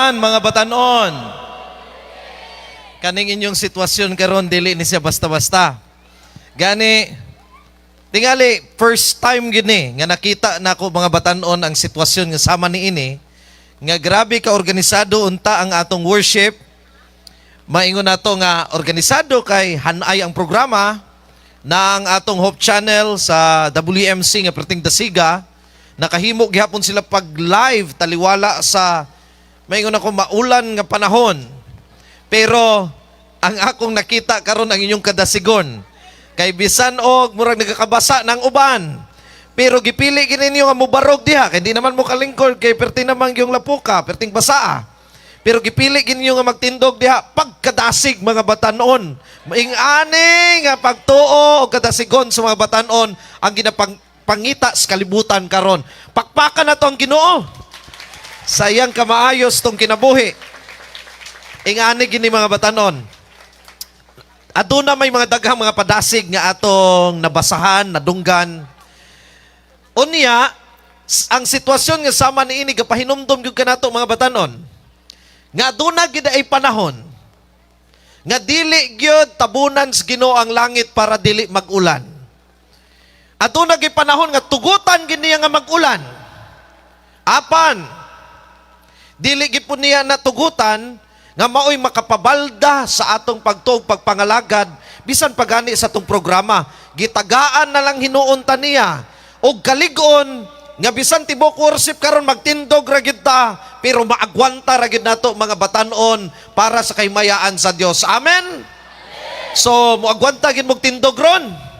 tanan mga batanon. Kaning inyong sitwasyon karon dili ni siya basta-basta. Gani tingali first time gini nga nakita nako mga batanon ang sitwasyon nga sama niini nga grabe ka organisado unta ang atong worship. Maingon nato nga organisado kay hanay ang programa na ang atong Hope Channel sa WMC nga perting Dasiga. Nakahimo gihapon sila pag live taliwala sa maingon ako maulan nga panahon. Pero ang akong nakita karon ang inyong kadasigon kay bisan og murag nagakabasa ng uban. Pero gipili kini niyo nga mubarog diha kay di naman mo kalingkod kay perti naman yung lapuka, perting basaa. Pero gipili kini niyo nga magtindog diha pagkadasig mga batanon. Maing-ani nga pagtuo og kadasigon sa mga batanon ang pangita sa kalibutan karon. Pakpakan na to ang Ginoo. Sayang ka maayos tong kinabuhi. Ingani gini mga batanon. Aduna may mga daghang mga padasig nga atong nabasahan, nadunggan. Unya, ang sitwasyon nga sama niini gapahinumdum gyud kanato mga batanon. Nga aduna gid ay panahon nga dili gyud tabunan sa Ginoo ang langit para dili mag-ulan. Ato naging panahon nga tugutan giniya nga mag-ulan. Apan, dili gipon niya na tugutan nga maoy makapabalda sa atong pagtuog pagpangalagad bisan pagani sa atong programa. Gitagaan na lang hinuon ta niya og kaligon nga bisan tibok worship karon magtindog ra gid ta pero maagwanta ra gid nato mga batanon para sa kaymayaan sa Dios. Amen. So moagwanta gid mog tindog ron.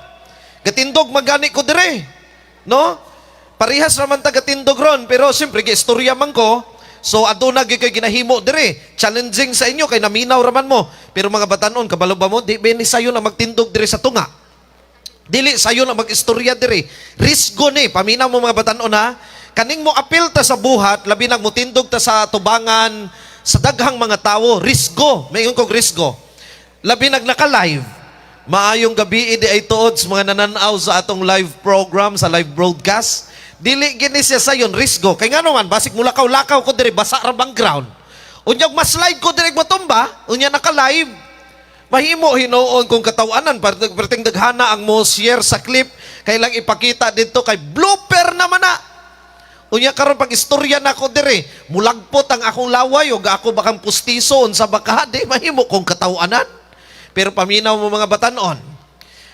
Gatindog magani ko dire. No? Parihas naman ta gatindog ron. Pero siyempre, istorya man ko. So, aduna gyud kay ginahimo dire. Challenging sa inyo, kay naminaw raman mo. Pero mga batanon, kabalo ba mo? Di bini sayo na magtindog dire sa tunga. Dili sayo na mag-istorya dire. Risgo ni. Paminaw mo mga batanon ha. Kaning mo apil ta sa buhat, labi nang mutindog ta sa tubangan, sa daghang mga tawo. Risgo. Mayon kong risgo. Labi nag naka-live. Maayong gabi idi ay tuod sa mga nananaw sa atong live program, sa live broadcast. Dili gini siya sayon risgo. Kay nga naman, basig mulakaw-lakaw ko diri, basa ra bang ground. Unyag maslide ko diri matumba, unya naka-live. Mahimo hinuon kung katawanan, perting daghana ang mo share sa clip, kay lang ipakita dito kay blooper naman na. Unya karon pag istorya na ko diri, mulagpot ang akong laway, o ako bakang pustiso, sa baka, di mahimo kung katawanan. Pero paminaw mo mga batanon,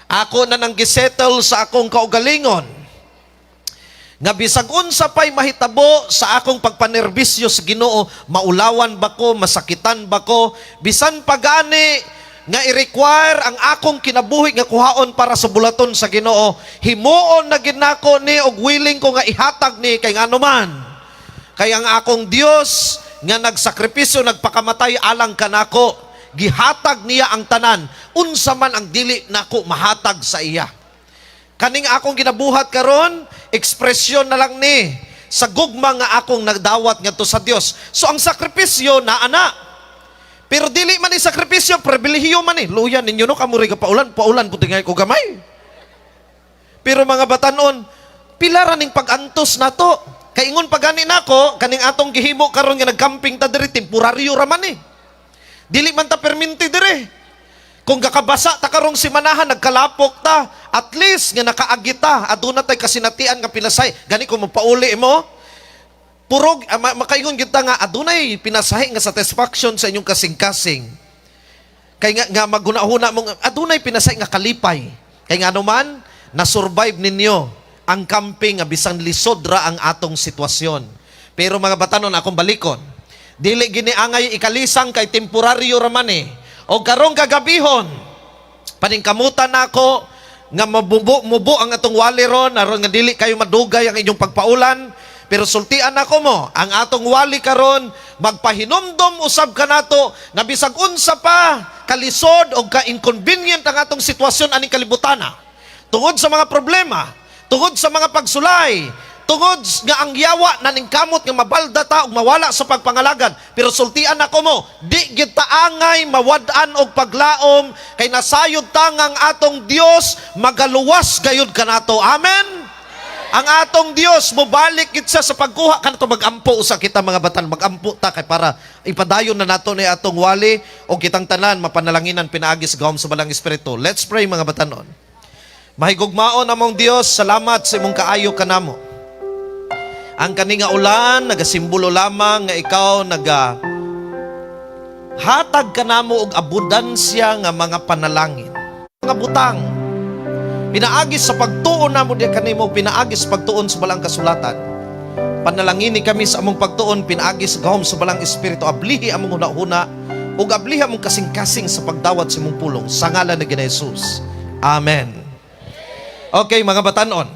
ako na nang gisettle sa akong kaugalingon, nga bisag unsa pa'y mahitabo sa akong pagpanerbisyo sa Ginoo, maulawan ba ko, masakitan ba ko, bisan pagani nga i-require ang akong kinabuhi nga kuhaon para sa bulaton sa Ginoo, himuon na ginako ni og willing ko nga ihatag ni kay ngano man. Kay ang akong Dios nga nagsakripisyo, nagpakamatay alang kanako, gihatag niya ang tanan, unsa man ang dili nako mahatag sa iya. Kaning akong ginabuhat karon, ekspresyon na lang ni sa gugma nga akong nagdawat ngadto sa Dios. So ang sakripisyo na ana. Pero dili man ni sakripisyo, pribilehiyo man ni. Luya ninyo no kamuri ka paulan puti nga ko gamay. Pero mga batanon, pila ra ning pag-antos nato. Kay ingon pagani nako, kaning atong gihimo karon nga nagcamping ta diri, temporaryo ra man ni. Dili man ta perminti dire. Kung kakabasa ta karong simanahan, nagkalapok ta, at least nga nakaagita, aduna tay kasinatian nga pinasay. Gani kung mapauli mo, purog, makaingon kita nga, adunay pinasahi nga satisfaction sa inyong kasing-kasing. Kay nga magunahuna mong, adunay pinasahi nga kalipay. Kay nga naman, na-survive ninyo ang camping nga bisan lisod ra ang atong sitwasyon. Pero mga batanon, akong balikon, dili gini angay ikalisang kay temporaryo raman eh. O karong kagabihon, paningkamutan nako nga mubo ang atong wali ron, aron nga dili kayo madugay ang inyong pagpaulan. Pero sultian nako mo, ang atong wali karon magpahinumdom usab kanato nga bisag unsa pa kalisod o ka-inconvenient ang atong sitwasyon aning kalibutana. Tungod sa mga problema, tungod sa mga pagsulay, tungod nga ang yawa na ningkamot nga mabalda ta ug mawala sa pagpangalagad. Pero sultian ako mo, di gyud ta angay mawad-an og paglaom kay nasayod ta nga ang atong Dios magaluwas gayud kanato. Amen. Ang atong Dios mobalik gid sa pagkuha kanto magampo usa kita mga batan, magampo ta kay para ipadayon na nato ni atong wali o kitang tanan mapanalanginan pinaagi sa gahom sa balang espiritu. Let's pray mga batanon. Mahigugmaon among Dios, salamat sa imong kaayo kanamo. Ang kani nga ulan nagasimbolo lamang nga ikaw hatag kanamo og abudansya nga mga panalangin. Mga butang pinaagi sa pagtuon namo di kanimo, pinaagi sa pagtuon sa balang kasulatan. Panalangini kami sa among pagtuon, pinaagi sa gahom sa balang espiritu, ablihi among hunahuna ug ablihi among kasing-kasing sa pagdawat sa imong pulong sa ngalan ni Jesus. Amen. Okay mga batanon,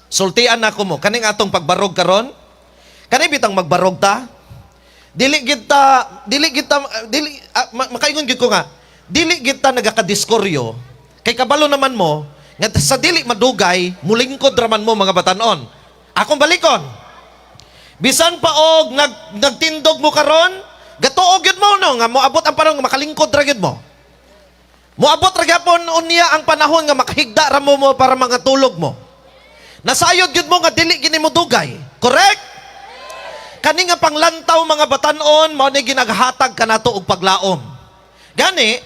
sultian nako mo kaning atong pagbarog karon. Kani bitang magbarog ta. Makaingon gid ko nga, dili kita nagakadiskoryo. Kay kabalo naman mo, nga sa dili madugay, mulingkod raman mo mga batanon. Akong balikon. Bisan pa og nagtindog mo karon, gatuog yun mo no, nga moabot ang panahon nga makalingkod ra gyud mo. Moabot ra gyapon unya ang panahon nga makahigda ra mo para mga tulog mo. Nasayod gyud mo nga dili gini mo dugay. Correct? Kani nga panglantaw mga batanon, mao ni ginaghatag kanato og paglaom. Gani,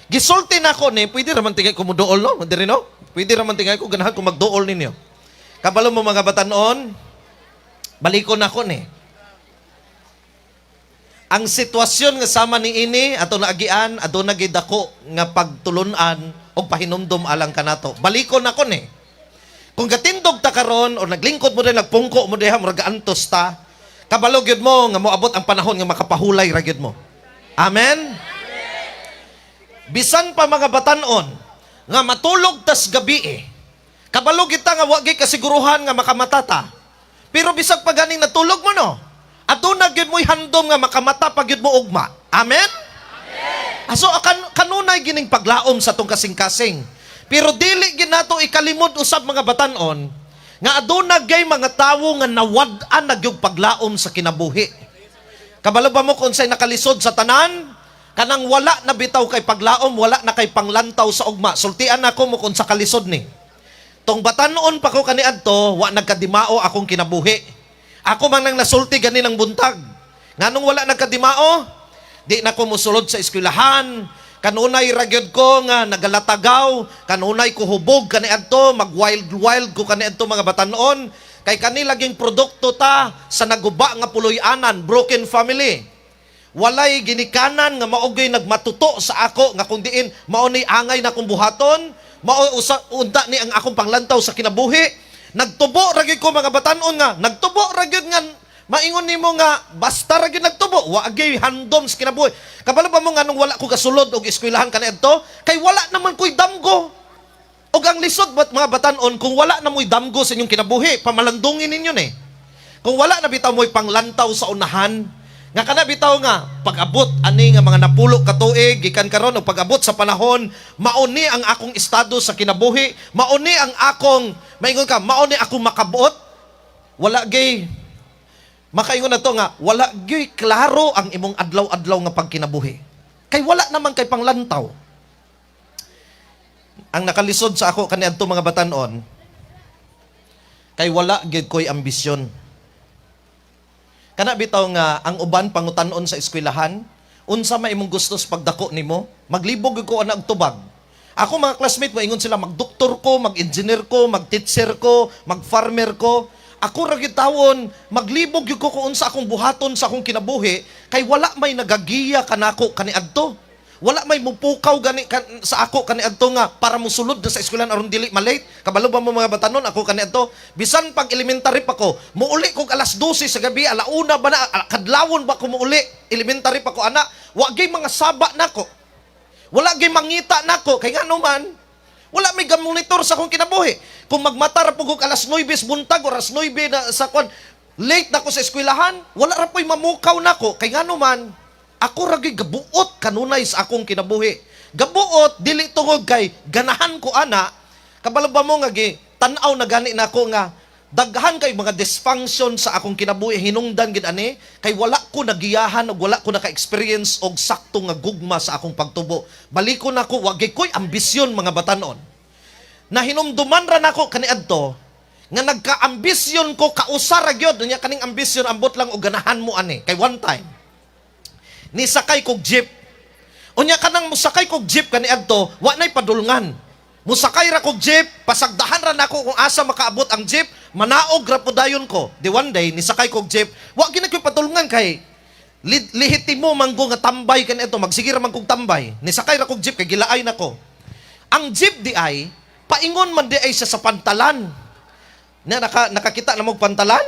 gisulti na ko ni, pwede raman tingay ko mo dool, no? Hindi rin, no? Pwede raman tingay ko, ganahan ko magdool ninyo. Kabalo mo mga batanon, balikon na ko ni. Ang sitwasyon nga sama ni ini, ato naagian, ato nagidako nga pagtulunan o pahinumdum alang kanato. Balikon na ko ni. Kung gatindog ta karon o naglingkod mo din, nagpungko mo din, muragaantos ta, kabalo gyud mo nga moabot ang panahon nga makapahulay ra gyud mo. Amen? Bisan pa mga batanon nga matulog tas gabi kabalo kita nga wagi kasiguruhan nga makamatata. Pero bisag pa ganing natulog mo no, aduna gyud mo'y handom nga makamata pag gyud mo ugma. Amen? Amen. So kanunay gining paglaom sa tong kasing-kasing. Pero dili gid nato ikalimod usab mga batanon nga aduna gay mga tawo nga nawad-an na gyud paglaom sa kinabuhi. Kabalo ba mo kung say nakalisod sa tanan? Kanang wala na bitaw kay paglaom, wala na kay panglantaw sa ugma. Sultian ako mo kung sa kalisod ni. Tong batanon pa ko kaniadto, wa nagkadimao akong kinabuhi. Ako man nang nasulti gani ng buntag. Nganong wala nagkadimao? Di na ko musulod sa eskwelahan. Kanunay ragyod ko nga nagalatagaw, kanunay ko hubog kaniadto, mag-wild ko kaniadto mga batanon. Kay kani laging produkto ta sa naguba nga puloy-anan, broken family. Walay ginikanan nga maogoy nagmatuto sa ako nga kung diin mao ni angay na kong buhaton, mao unta ni ang akong panglantaw sa kinabuhi. Nagtubo ra gyud ko mga batanon nga, nagtubo ra gyud nga maingon nimo nga basta ra gyud nagtubo, wa gyud handom sa kinabuhi. Kabalo ba mo nga nung wala ko kasulod og eskwelahan kaniadto, kay wala naman ko'y damgo. Og ang lisod mga batanon, kung wala na mo'y damgo sa inyong kinabuhi, pamalandungin ninyo ni. Kung wala na bitaw mo'y panglantaw sa unahan, nga kana bitaw nga pag-abot ani nga mga napulo ka tuig gikan karon og pag-abot sa panahon, mauni ang akong estado sa kinabuhi, mauni ang akong maingon ka, mauni akong makabuot. Wala gay makaingon na to nga wala gay klaro ang imong adlaw-adlaw nga pagkinabuhi. Kay wala naman kay panglantaw. Ang nakalisod sa ako kaniadto mga batanon, kay wala gid koy ambisyon. Kana bitaw nga ang uban pangutan-on sa eskwelahan, unsa may imong gusto sa pagdako nimo? Maglibog ko ana og tubag. Ako mga classmate mo ingon sila magdoktor ko, mag-engineer ko, mag-teacher ko, mag-farmer ko. Ako ra gyud tawon, maglibog gyud ko kung unsa akong buhaton sa akong kinabuhi, kay wala may nagagiya kanako kaniadto. Wala may mupukaw gani sa ako kaniadto nga para mosulod na sa eskwelahan aron dili malate. Kabalo ba mo mga batanon ako kaniadto? Bisan pag elementary pa ko, muuli kog alas 12 sa gabi, alauna ba na kadlawon ba ko muuli? Elementary pa ko ana, wa gay mga saba nako. Wala gay mangita nako kay ngano man wala may gamonitor sa akong kinabuhi. Kung magmatar po kog alas 9 buntag or alas 9 na sa kwan, late na ko sa eskwelahan, wala ra po'y mamukaw nako kay ngano man ako ragi gabuot kanunay sa akong kinabuhi. Gabuot dili tungod kay ganahan ko ana. Kabalo ba mo nga gi tan-aw na gani nako nga daghan kay mga dysfunction sa akong kinabuhi hinungdan gid ani kay wala ko nagiyahan ug wala ko naka-experience og sakto nga gugma sa akong pagtubo. Balikon nako wa gyud koy ambisyon mga batanon. Na hinumduman ra nako kaniadto nga nagka-ambisyon ko kausara gyud unya kaning ambisyon ambot lang og ganahan mo ani kay one time ni sakay kog jeep unya kanang musakay kog jeep kaniadto wa nay padulngan musakay ra kog jeep pasagdahan ra nako kung asa makaabot ang jeep manaog ra pudayon ko di one day ni sakay kog jeep wa gina koy padulngan kay lihitimo manggo nga tambay kaniadto magsige ra man kog tambay ni sakay ra kog jeep kay gilaay nako ang jeep di ay paingon man di ay siya sa pantalan na nakakita na mong pantalan?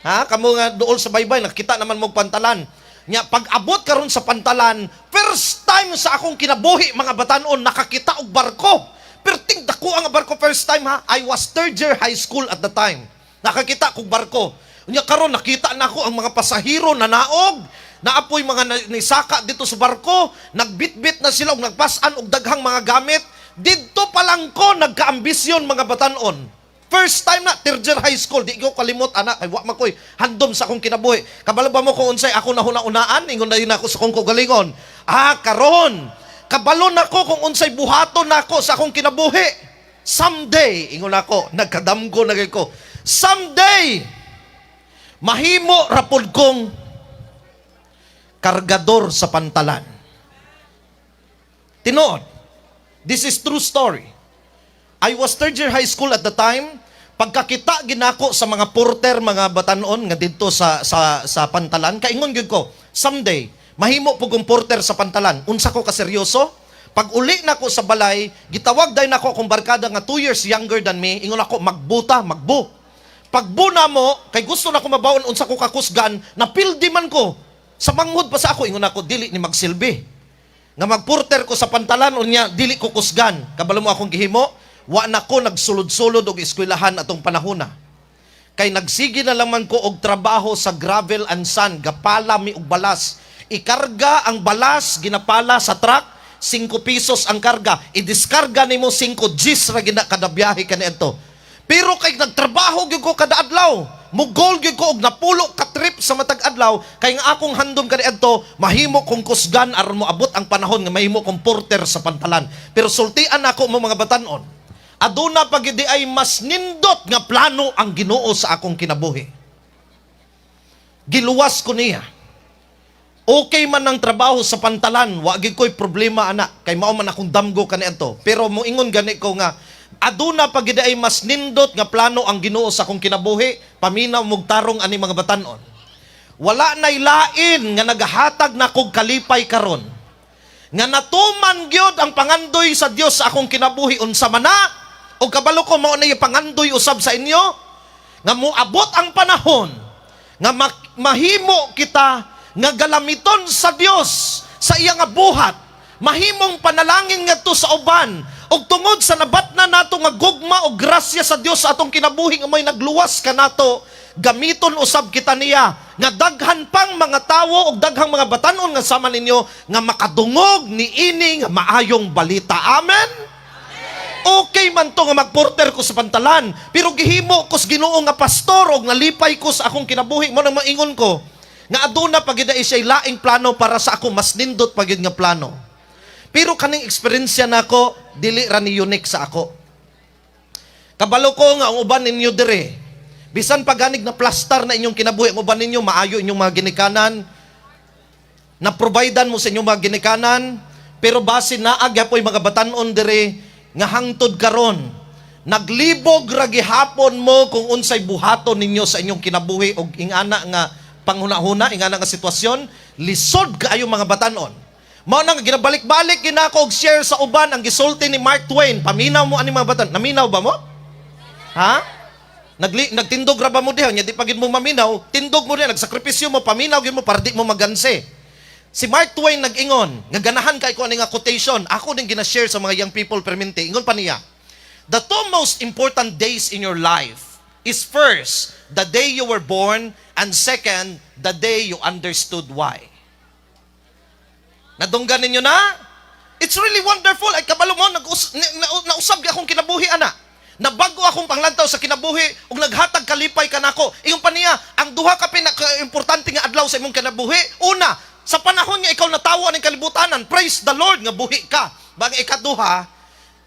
Ha? Kamu nga dool sa baybay, nakakita naman mong pantalan. Nya, pag abot karon sa pantalan, first time sa akong kinabuhi, mga batanon, nakakita og barko. Pero tingdako ang barko first time ha. I was third year high school at the time. Nakakita kog barko. Nya karon nakita na ako ang mga pasahero na naog. Naapoy mga nisaka dito sa barko. Nagbitbit na sila og nagpasan og daghang mga gamit. Dito pa lang ko nagkaambisyon mga batanon. First time na, third year high school, di ko kalimot, anak, ay wak makoy, handom sa akong kinabuhi. Kabalo ba mo kung unsay ako na hunaan, ingon na yun ako sa akong kugalingon. Karon, kabalo na ko kung unsay buhaton na ako sa akong kinabuhi. Someday, ingon ako, nagkadamgo na ko, someday, mahimo rapod kong kargador sa pantalan. Tinood, this is true story. I was third year high school at the time. Pagkakita ginako sa mga porter, mga batanon nga dito sa pantalan, kaingon gyud ko, someday mahimo pug kong porter sa pantalan. Unsa ko ka seryoso? Pag uli nako sa balay, gitawag day nako akong barkada nga 2 years younger than me, ingon ako magbu. Pagbu na mo, kay gusto na ko mabawon unsa ko kakusgan, napildi man ko. Sa manghud pa sa ako, ingon ako dili ni magsilbi. Nga magporter ko sa pantalan unya dili ko kusgan. Kabalo mo akong gihimo? Wa na ko nagsulod-sulod og eskwelahan atong panahona. Kay nagsige na lamang ko og trabaho sa gravel and sand, gapala mi og balas. Ikarga ang balas, ginapala sa truck, 5 pesos ang karga. Idiskarga nimo 5 Gs ra gina kada biyahe kaniadto. Pero kay nagtrabaho gyud ko kada adlaw, mugol gyud ko og napulo ka trip sa matag adlaw, kay nga akong handom kaniadto, mahimo kong kusgan aron mo abot ang panahon nga mahimo kong porter sa pantalan. Pero sultian ako mo mga batanon. Aduna pagidi ay mas nindot nga plano ang Ginoo sa akong kinabuhi. Giluwas ko niya. Okay man ang trabaho sa pantalan, wa gid ko'y problema anak, kay mao man akong damgo kaniadto. Pero moingon gani ko nga aduna pagidi ay mas nindot nga plano ang Ginoo sa akong kinabuhi, paminaw mog tarong ani mga batanon. Wala nay lain nga nagahatag na kog kalipay karon. Nga natuman gyud ang pangandoy sa Dios sa akong kinabuhi unsa man na. O kabalo ko mao na yung pangandoy usab sa inyo nga moabot ang panahon nga mahimo kita nga galamiton sa Dios sa iya nga buhat, mahimong panalangin ngadto sa uban og tungod sa nabatna nato nga gugma og grasya sa Dios sa atong kinabuhi nga may nagluwas kanato, gamiton usab kita niya nga daghan pang mga tawo og daghang mga batanon nga sama ninyo nga makadungog niini nga maayong balita. Amen. Okay man to nga magporter ko sa pantalan, pero gihimo ko sa Ginoo nga pastor og nalipay ko sa akong kinabuhi mo nang maingon ko nga aduna pagid ay siya laing plano para sa ako, mas nindot pagid nga plano. Pero kaning eksperyensya nako dili ra ni unique sa ako. Kabalo ko nga ang uban ninyo dire, bisan paganig na plaster na inyong kinabuhi, ang uban ninyo maayo inyong mga ginikanan, na providean mo sa inyong mga ginikanan, pero base naag yapoy mga batanon dire nga hangtod karon naglibog ra gihapon mo kung unsay buhaton ninyo sa inyong kinabuhi og ingana nga panghuna-huna, ingana nga sitwasyon, lisod kaayo mga batanon. Mao nang ginabalik-balik ginako og share sa uban ang gisulti ni Mark Twain. Paminaw mo ani mga batan. Naminaw ba mo? Ha? Nagtindog ra ba mo diha? Nya di pagid mo maminaw, tindog mo diha, nagsakripisyo mo, paminaw gyud mo para di mo maganse. Si Mark Twain nag-ingon, nga ganahan kay ko ani nga quotation, ako din gina-share sa mga young people permente. Ingon pa niya, the two most important days in your life is first, the day you were born, and second, the day you understood why. Nadunggan ninyo na? It's really wonderful. Ay kabalo mo, nausab akong kinabuhi, ana. Nabago akong panglantaw sa kinabuhi ug naghatag kalipay kanako. Ingon pa niya, ang duha ka pinaka-importante nga adlaw sa imong kinabuhi, una, sa panahon nga ikaw natawa ng kalibutanan, praise the Lord nga buhi ka. Bang ikaduha,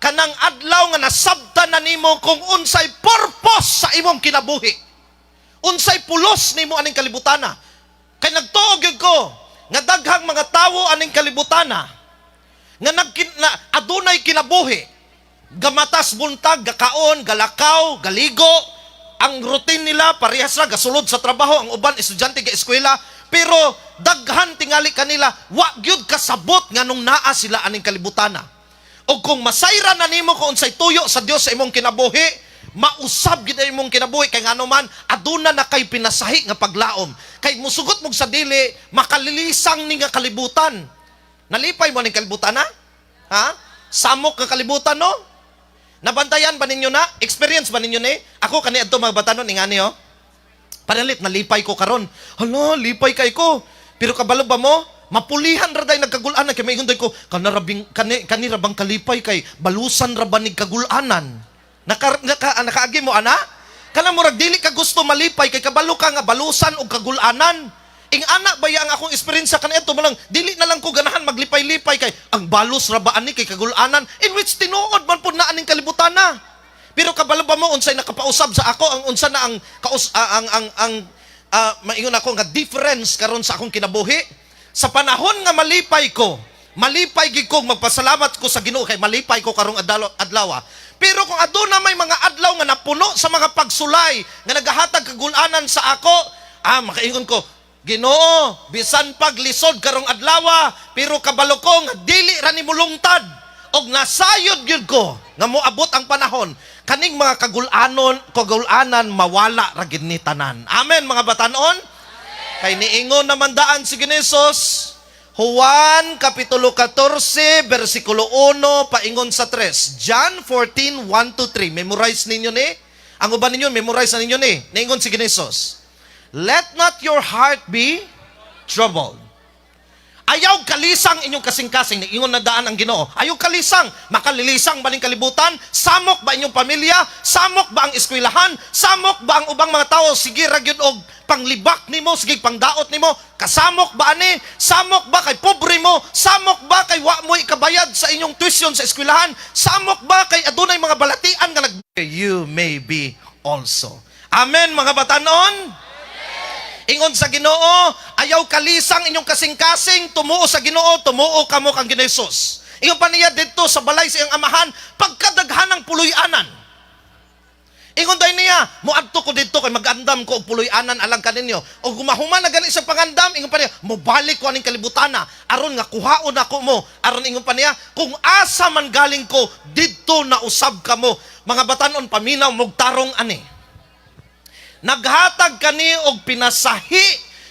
kanang adlaw nga nasabtan na nimo kung unsay purpose sa imong kinabuhi. Unsay pulos nimo aning kalibutana. Kay nagtuog gyud ko nga daghang mga tawo aning kalibutana nga adunay kinabuhi. Gamatas buntag, gakaon, galakaw, galigo, ang routine nila parehas ra gasulod sa trabaho, ang uban estudyante ga eskwela, pero daghan tingali kanila wa gyud kasabot nganong naa sila aning kalibutana. O kung masayra na nimo kung unsay tuyo sa Dios sa imong kinabuhi, mausab gid imong kinabuhi kay ngano man aduna na kay pinasahi nga paglaom. Kay musugot mog sa dili makalilisang ni nga kalibutan. Nalipay mo ning kalibutan na? Ha? Samok nga kalibutan no? Nabantayan ba ninyo na? Experience ba ninyo ni? Ako kani adto mga batanon ingani oh. Panalit nalipay ko karon. Hala, lipay kay ko. Pero kabalo ba mo? Mapulihan ra day nagkagulanan kay maingon ko kani ra bang kalipay kay balusan ra ba nig kagulanan. Nakaagi mo ana? Kana murag dili ka gusto malipay kay kabalo ka nga balusan og kagulanan. Ing anak ba yang akong experience sa kanito malang dili na lang ko ganahan maglipay-lipay kay ang balos ra ba ani kay kagulanan in which tinuod man pud na aning kalibutan na. Pero kabalo ba mo unsay nakapausab sa ako ang unsa na ang maingon ako nga difference karon sa akong kinabuhi sa panahon nga malipay gid ko magpasalamat ko sa Ginoo kay malipay ko karong adlaw. Pero kung aduna may mga adlaw nga napuno sa mga pagsulay nga nagahatag kagulanan sa ako, makaingon ko, Ginoo, bisan paglisod karong adlaw, pero kabalo ko nga dili ra nimo lungtad og nasayod gyud ko nga moabot ang panahon kaning mga kagulanan mawala ra gid ni tanan. Amen mga batanon. Kay niingon naman daan si Hesus, Juan kapitulo 14 bersikulo 1 paingon sa 3. John 14:1-3. Memorize ninyo ni. Ang uban ninyo memorize na ninyo ni. Niingon si Hesus, let not your heart be troubled. Ayaw kalisang inyong kasing-kasing. Ingon na daan ang Ginoo. Ayaw kalisang. Makalilisang ba ning kalibutan? Samok ba inyong pamilya? Samok ba ang eskwelahan? Samok ba ang ubang mga tao? Sige ra gyud og panglibak nimo, sige pangdaot nimo. Kasamok ba ani? Samok ba kay pobre mo? Samok ba kay wa mo ikabayad sa inyong tuition sa eskwelahan? Samok ba kay adunay mga balatian nga you may be also. Amen mga batanon. Ingon sa Ginoo, ayaw kalisang inyong kasing-kasing, tumuo sa Ginoo, tumuo kamo kang Hesus. Ingon pa niya dito sa balay sa iyang amahan, pagkadaghanang puloy-anan. Ingon day niya, muadto ko dito kay magandam ko og puloy-anan alang kaninyo. O gumahuman na gani sa pangandam, ingon pa niya, mobalik ko aning kalibutana, aron nga kuhaon ako mo. Aron ingon pa niya, kung asa man galing ko, dito na usab kamo. Mga batanon paminaw mog tarong ani. Naghatag kani og pinasahi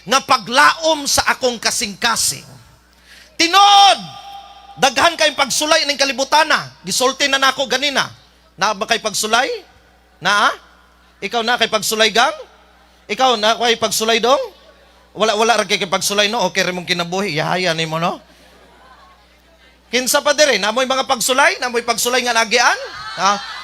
nga paglaom sa akong kasing-kasing. Tinod, daghan kay pagsulay ning kalibutana. Gisulti na nako ganina. Na ba kay pagsulay? Na? Ikaw na kay pagsulay gang? Ikaw na kay pagsulay dong? Wala ra kay pagsulay no. Okay ra mong kinabuhi. Yahaya nimo no. Kinsa pa dire? Namoy mga pagsulay, namoy pagsulay nga nagian? Ha?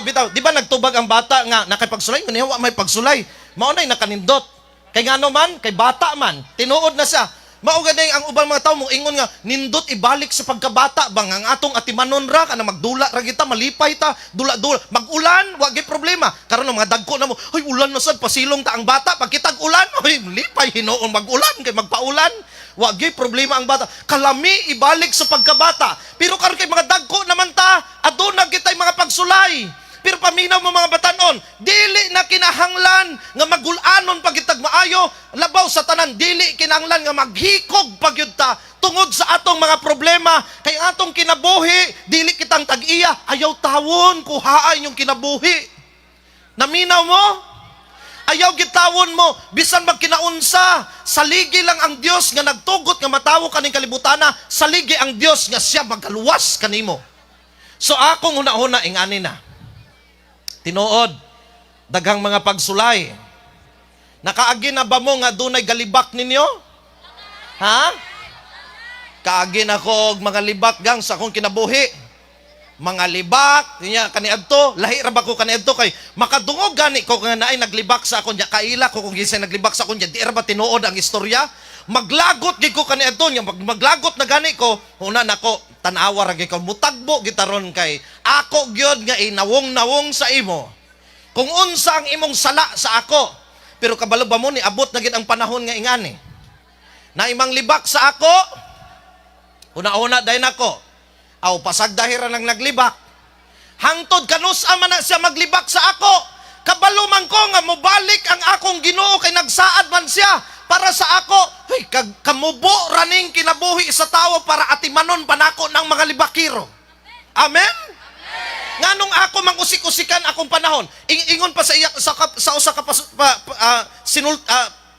Bitaw, di ba nagtubag ang bata nga nakipagsulay? Maniya wa may pagsulay. Maunay nakanindot. Kay ngano man, kay bata man, tinuod na siya. Mao ganing ang ubang mga tawo mo ingon nga nindot ibalik sa pagkabata bang ang atong atimanon ra kana magdula ra kita malipay ta dula-dula mag-ulan wa gyud problema karon ang mga dagko na mo hoy ulan na sad pasilong ta ang bata pag kitag ulan hoy lipay hinuon mag-ulan kay magpaulan wa gyud problema ang bata kalami ibalik sa pagkabata pero karon kay mga dagko naman ta aduna kitay mga pagsulay. Pero paminaw mo mga batanon, dili na kinahanglan nga magulanon pagitag maayo, labaw sa tanan, dili kinahanglan nga maghikog pagyud ta tungod sa atong mga problema, kay atong kinabuhi, dili kitang tag-iya, ayaw tawon, kuhaan yung kinabuhi. Naminaw mo? Ayaw gitawon mo, bisan magkinaunsa, saligi lang ang Dios nga nagtugot nga matawo kaning kalibutana, saligi ang Dios nga siya magaluwas kanimo. So akong una-una ingani na. Tinuod, daghang mga pagsulay. Nakaagi na ba mo nga dunay galibak ninyo? Ha? Kaagi na ko og mga libak gang sa akong kinabuhi. Mga libak, niya kaniadto, lahi ra ba ko kaniadto kay makadungog gani ko nga naay naglibak sa akon, kaila ko kung gisay naglibak sa akon, di ra ba tinuod ang istorya? Maglagot gid ko kaniadto nya maglagot na gani ko, una nako tanawa ra gyud ko mutagbo gitaron kay ako gyud nga inawong-nawong sa imo. Kung unsa ang imong sala sa ako, pero kabalo ba mo ni abot na gid ang panahon nga ingani. Na imang libak sa ako, una-una dayon ako. Aw pasagdahira nang naglibak. Hangtod kanusa man na siya maglibak sa ako. Kabalo man ko nga mobalik ang akong Ginoo kay nagsaad man siya para sa ako. Hey, kamubo raning kinabuhi sa tawo para atimanon panako ng mga libakiro. Amen? Nganong ako mangusik-usikan akong panahon. Ingon pa sa usa ka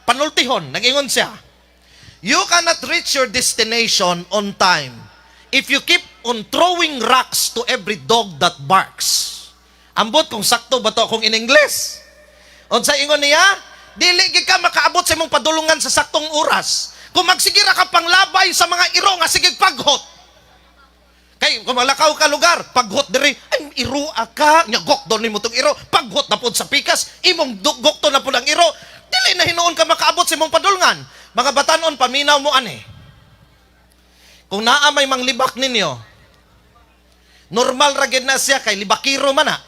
panultihon, nagingon siya. You cannot reach your destination on time if you keep on throwing rocks to every dog that barks. Ambot kung sakto ba to akong in English. Unsa ingon niya? Dili gid ka makaabot sa imong padulungan sa saktong oras. Kung magsigira ka panglabay sa mga iro nga sige paghot. Kay kung malakaw ka lugar, paghot diri, ay iro ka, nya gokdo nimo tong iro, paghot na pud sa pikas, imong gokto na pud ang iro. Dili na hinuon ka makaabot sa imong padulungan. Mga batanon paminaw mo ani. Kung naa may manglibak ninyo, normal ra gid na siya kay libakiro man na.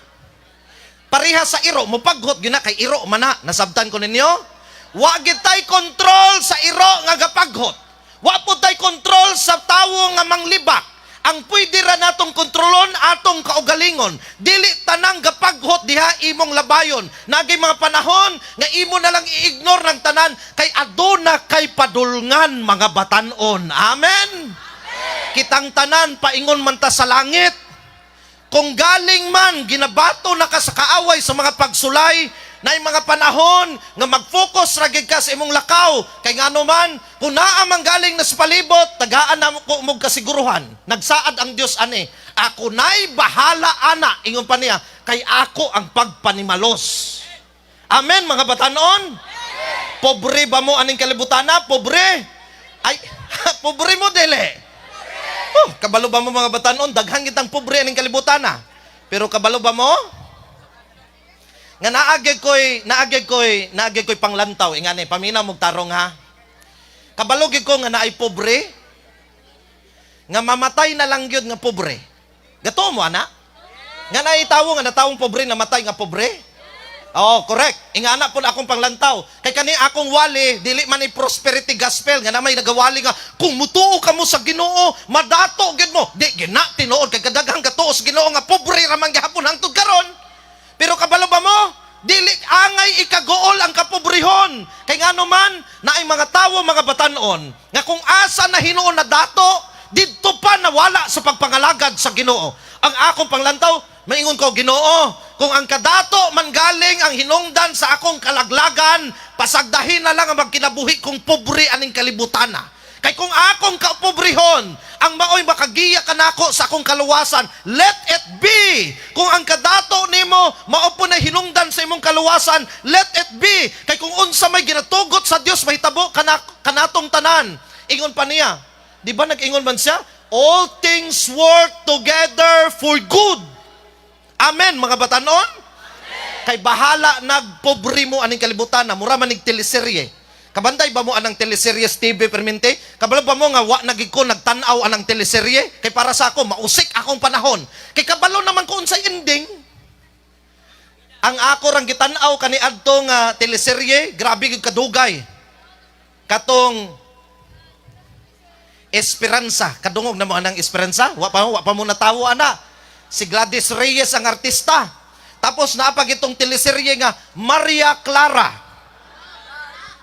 Pareha sa iro, mupaghot gina kay iro man na. Nasabtan ko ninyo? Wa gid tay kontrol sa iro nga gapaghot. Wa pud tay kontrol sa tawo nga manglibak. Ang pwede ra natong kontrolon atong kaugalingon. Dili tanang gapaghot diha imong labayon. Nagay mga panahon nga imo na lang i-ignore ng tanan kay aduna kay padulngan mga batanon. Amen. Kitang tanan paingon man ta sa langit. Kung galing man ginabato na ka sa kaaway sa mga pagsulay na yung mga panahon nga mag-focus ra gid ka sa imong lakaw kay ngano man kung naa man galing na sa palibot tagaan na ko mog kasiguruhan nagsaad ang Dios ani ako nay bahala ana ingon pa niya kay ako ang pagpanimalos. Amen mga batanon. Pobre ba mo aning kalibutana? Pobre ay pobre mo dili. Oh, kabalo ba mo mga batanon? Daghang kitang pobre aning kalibutan na. Pero kabalo ba mo? Nga naagay ko'y panglantaw. Ingani, paminaw mong tarong ha. Kabalo gid ko nga naay pobre. Nga mamatay na lang yun nga pobre. Gato mo, ana? Nga naay tawo nga natawong pobre, namatay nga pobre. Oh, correct. Ingana po akong panglantaw. Kay kani akong wali, dili man ni prosperity gospel nga na may nagawali nga kung mutuo ka mo sa Ginoo, madato gid mo. Di gina tinuod kay kadaghang katuo sa Ginoo nga pobre ra man gihapon hangtod karon. Pero kabalo ba mo? Dili angay ikagool ang kapobrehon. Kay ngano man naay mga tawo mga batanon nga kung asa na Hinuon na dato, didto pa nawala sa pagpangalagad sa Ginoo. Ang akong panglantaw, maingon ko Ginoo, kung ang kadato man galing ang hinungdan sa akong kalaglagan, pasagdahin na lang ang magkinabuhi kong pobre aning kalibutan na. Kay kung akong kapobrehon, ang maoy makagiya kanako sa akong kaluwasan, let it be. Kung ang kadato nimo mao po na hinungdan sa imong kaluwasan, let it be. Kay kung unsa may ginatugot sa Dios mahitabo kanatong tanan. Ingon pa niya, di ba nag-ingon man siya? All things work together for good. Amen, mga batanon? Amen. Kay bahala nagpobre mo aning kalibutan na mura man ning teleserye. Kabanday ba mo anang teleserye TV permente? Kabalo ba mo nga wa nagig ko nagtan-aw anang teleserye? Kay para sa ako mausik akong panahon. Kay kabalo naman ko unsay ending. Ang ako rang gitan-aw kani adto nga teleserye, grabe gid kadugay. Katong Esperanza, kadungog na mo anang Esperanza? Wa pa mo natawo ana. Si Gladys Reyes ang artista. Tapos naapag itong teleserye nga Maria Clara.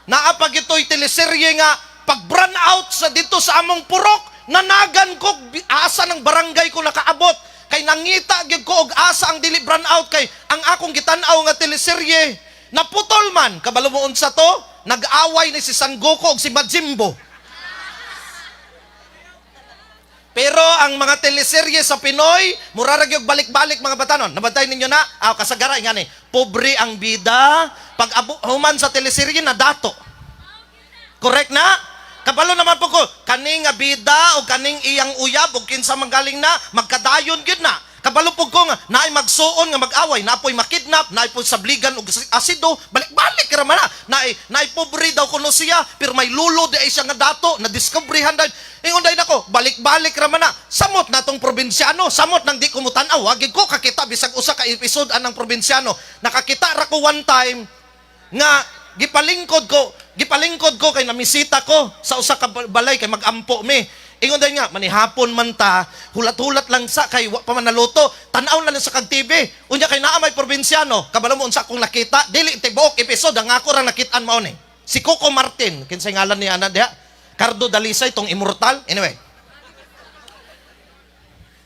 Naapag ito'y teleserye nga pag burn out sa dito sa among purok, nanagan ko asa ng barangay ko nakaabot. Kay nangita gyud ko og asa ang dili burn out kay ang akong gitan-aw nga teleserye naputol man. Kabalo mo unsa to? Nag-away ni si San Goku og si Majimbo. Pero ang mga teleserye sa Pinoy, murarag yung balik-balik mga batanon. Nabantay ninyo na? Kasagara, nga ni. Pobre ang bida. Pag human sa teleserye na dato. Correct na? Kabalo naman po ko, kaning bida o kaning iyang uyab o kinsa manggaling na, magkadayon yun na. Kabalo po ko nga, nga naay magsuon nga mag-away, naapoy makidnap, naay po sabligan og asido, balik-balik ra man na. Naay pobre daw kuno siya, pero may lulo di ay siya nga dato, na discoveryhan daw. Ingon day nako, balik-balik ra man na. Samot natong probinsyano, samot nang di ko mutan-aw, wag ko kakita bisag usa ka episode anang probinsyano. Nakakita ra ko one time nga gipalingkod ko kay namisita ko sa usa ka balay kay magampo mi. Ingon day nga, manihapon man ta, hulat-hulat lang sa kay wa pa man naluto, tan-aw na lang sa kag TV. Unya kay naa may probinsyano, kabalo mo unsa akong nakita, dili tibuok episode ang ako ra nakitaan mao ni. Si Coco Martin, kinsay ngalan ni ana diha? Cardo Dalisay tong immortal. Anyway.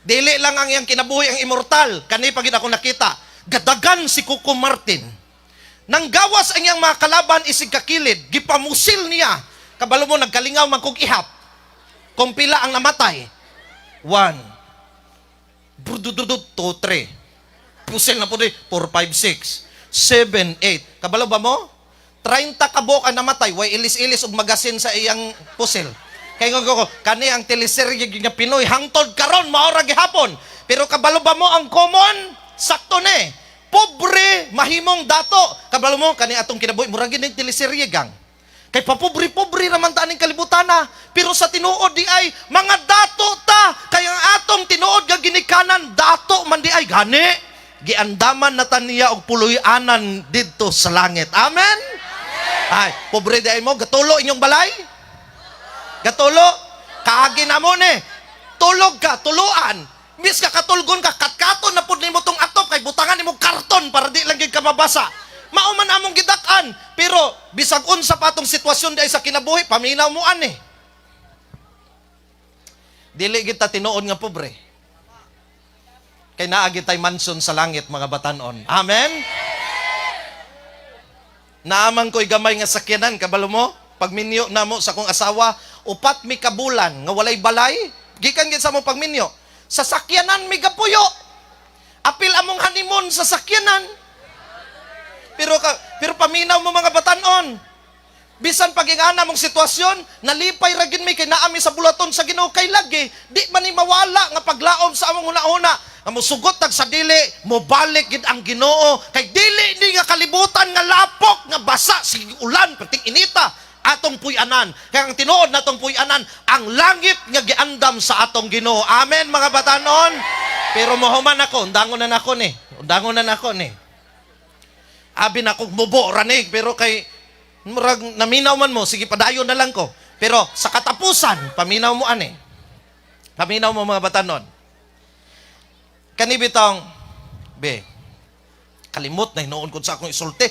Dili lang ang iyang kinabuhi ang immortal, kani pagid ako nakita. Gadagan si Coco Martin. Nang gawas ang iyang mga kalaban isig kakilid, gipamusil niya. Kabalo mo nagkalingaw man kog ihap. Kung pila ang namatay, 1, 2, 3, pusil na po rin, 4, 5, 6, 7, 8. Kabalo ba mo? 30 kabok ang namatay, way ilis-ilis og magasin sa iyang pusil. Kaya ko, kani ang teleserye nga Pinoy, hangtod karon maora gihapon. Pero kabalo ba mo ang common? Sakto ni. Pobre, mahimong dato. Kabalo mo, kani atong kinabuhi, murag gid teleserye gang. Kay papobre-pobre raman ta ning kalibutan na. Pero sa tinuod di ay mga dato ta. Kaya ang atong tinuod nga ginikanan dato man di ay gani. Giandaman na ta niya og puloy-anan didto sa langit. Amen. Ay, pobre di ay mo gatulo inyong balay. Gatulo kaagi na mo ni. Tulog ka, tuluan. Bis ka katulgon ka, katkaton na pud nimo tong atop kay butangan nimo karton para di lang gid ka mabasa. Mauman among gidak-an, pero bisag unsa pa atong sitwasyon di ay sa kinabuhi, paminaw mo ani. Dili kita tinuod nga pobre. Kay naa gid tay mansion sa langit mga batan-on. Amen. Naaman ko'y gamay nga sakyanan, kabalo mo? Pagminyo na mo sa kong asawa, 4 mi kabulan nga walay balay, gikan gid sa mo pagminyo. Sa sakyanan mi gapuyo. Apil among honeymoon sa sakyanan. Pero paminaw mo mga batan-on. Bisan pagingana mong sitwasyon, nalipay ra gid mi kay naami sa bulaton sa Ginoo kay lagi, di man ni mawala nga paglaom sa among una-una. Nga mosugot tag sa dili, mobalik gid ang Ginoo kay dili ni nga kalibutan nga lapok nga basa sig ulan perting inita atong puy-anan. Kaya ang tinuod natong puy-anan, ang langit nga giandam sa atong Ginoo. Amen mga batan-on. Pero mohuman ako, undangon na nako ni. Undangon na nako ni. Abi na kong mubo, ranig, pero kay murag naminaw man mo, sige padayon na lang ko. Pero sa katapusan, paminaw mo ani. Paminaw mo mga batanon. Kanibitang, be, kalimot na hinoon ko sa akong isulti.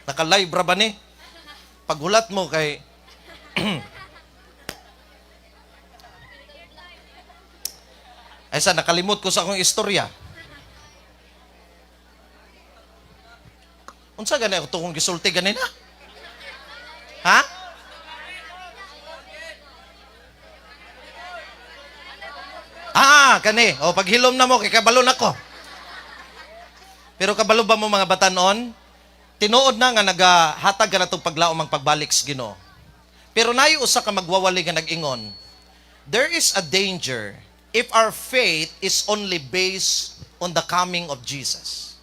Naka-live ra ba ni? Paghulat mo kay, ay sa nakalimot ko sa akong istorya. Unsa gani ako tukong gisulti ganina? Ha? Kani. O paghilom na mo kay kabalo nako. Pero kabalo ba mo mga batanon? Tinuod na nga nagahatag ka na itong paglaom ang pagbalik sa Ginoo. Pero nayo usa ka magwawali nga nag-ingon, there is a danger if our faith is only based on the coming of Jesus.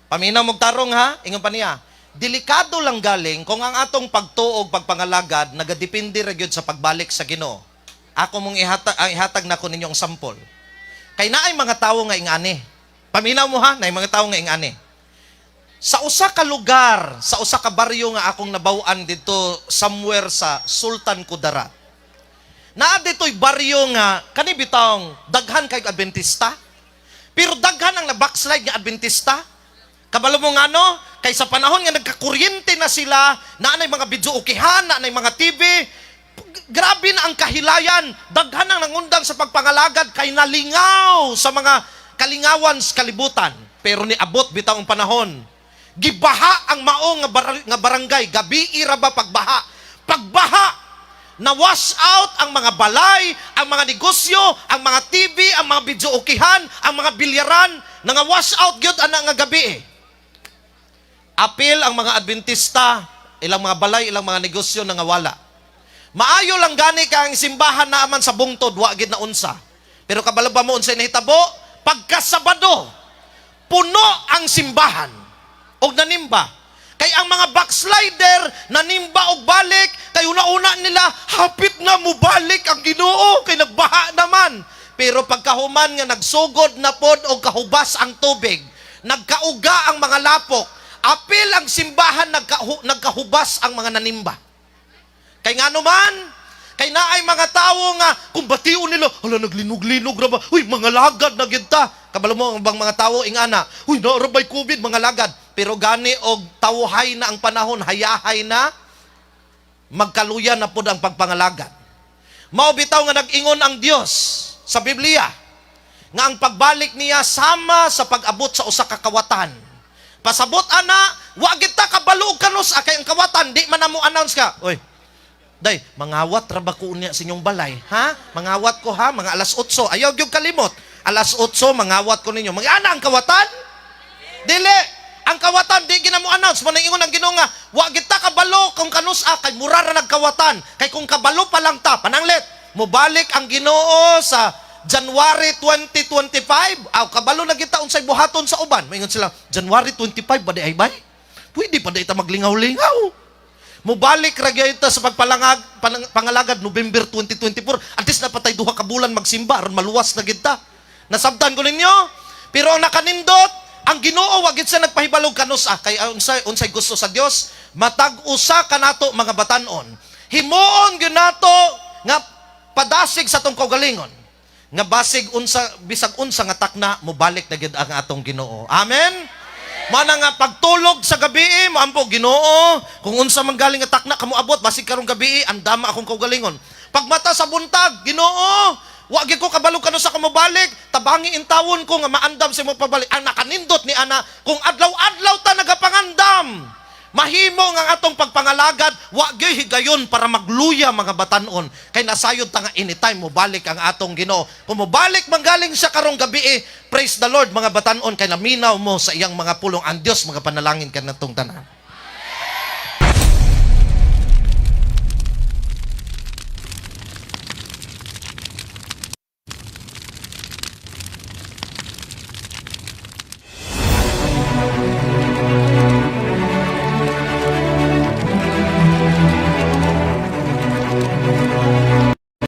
Paminaw mong tarong ha, ingon pa niya, delikado lang galing kung ang atong pagtuog, pagpangalagad, nagadepende ra gyud sa pagbalik sa Ginoo. Ako mong ihatag na ko ninyong sampol. Kay naay mga tawo nga ingani. Paminaw mo ha, naay mga tawo nga ingani. Sa usa ka lugar, sa usa ka baryo nga akong nabaw-an dito somewhere sa Sultan Kudarat. Naa dito'y baryo nga kani bitawng daghan kay Adventista. Pero daghan ang na-backslide nga Adventista. Kabalo mo nga no, kay sa panahon nga nagkakuryente na sila, naanay mga video ukihan, naanay mga TV, grabe na ang kahilayan, daghan ang nangundang sa pagpangalagad, kay nalingaw sa mga kalingawan sa kalibutan. Pero niabot bitaw ang panahon, gibaha ang maong nga barangay, gabi ira ba pagbaha? Pagbaha, na-wash out ang mga balay, ang mga negosyo, ang mga TV, ang mga video ukihan, ang mga bilyaran, nga-wash out gyud ana nga gabi. Apil ang mga Adventista, ilang mga balay, ilang mga negosyo na wala. Maayo lang gani ka ang simbahan na aman sa bungtod, wa gid na unsa. Pero kabalo ba mo unsay nahitabo? Pagkasabado, puno ang simbahan og nanimba. Kay ang mga backslider nanimba og balik, kay una-una nila hapit na mo balik ang Ginoo kay nagbaha naman. Pero pagkahuman nga nagsugod na pod og kahubas ang tubig, nagkauga ang mga lapok, apil ang simbahan, nagkahubas ang mga nanimba. Kay nga naman, kay naay mga tao nga, kung batiun nila, hala naglinog-linog na ba? Uy, mga lagad na ginta. Kabalo mo bang mga tao, ingana, uy, naarabay COVID, mga lagad. Pero gani og tawhay na ang panahon, hayahay na, magkaluya na pod ang pagpangalagad. Mao bitaw nga nag-ingon ang Dios sa Biblia, nga ang pagbalik niya sama sa pag-abot sa usa ka kawatan. Pasabot ana, wa kita kabalo og kanus kay ang kawatan di man namo announce ka. Oy, day, mangawat ra ba ko unya sa inyong balay, ha? Mangawat ko ha, mga alas 8. Ayaw gyud kalimot. Alas 8 mangawat ko ninyo. Mag-ana ang kawatan? Dili. Ang kawatan di ginamo announce. Man ingon ang Ginoo nga, wa kita kabalo kung kanus kay mura ra nagkawatan. Kay kung kabalo pa lang ta, pananglit, mobalik ang Ginoo sa January 2025. Kabalo na kita unsay buhaton sa uban. Maingon sila, January 25 ba di ay bay? Pwede pa di ta maglingaw-lingaw. Mubalik ra gyud ta sa pangalagad November 2024. At least napatay duha ka bulan magsimba aron maluwas na gid ta. Nasabtan ko ninyo. Pero ang nakanindot, ang Ginoo wa gid sa nagpahibalog kanus kay unsay gusto sa Dios, matag usa kanato mga batan-on. Himuon gyud nato nga padasig sa tong kaugalingon. Nga basig bisag unsa nga takna mobalik na gid ang atong Ginoo. Amen. Mana nga pagtulog sa gabi, maampo Ginoo, kung unsa man galing nga takna kamo abot basig karong gabi, andama akong kaugalingon. Pagmata sa buntag, Ginoo, wa gyud ko kabalo kano sa kamo balik, tabangi intawon ko nga maandam sa mo pabalik. Ang nakanindot ni ana, kung adlaw-adlaw ta nagapangandam, mahimo nga atong pagpangalagad, wa gyud higayon para magluya mga batan-on. Kay nasayod ta nga anytime mo balik ang atong Ginoo. Kung mo balik manggaling sa karong gabi, praise the Lord mga batan-on, kay naminaw mo sa iyang mga pulong ang Dios, mga panalangin kanatong tanan.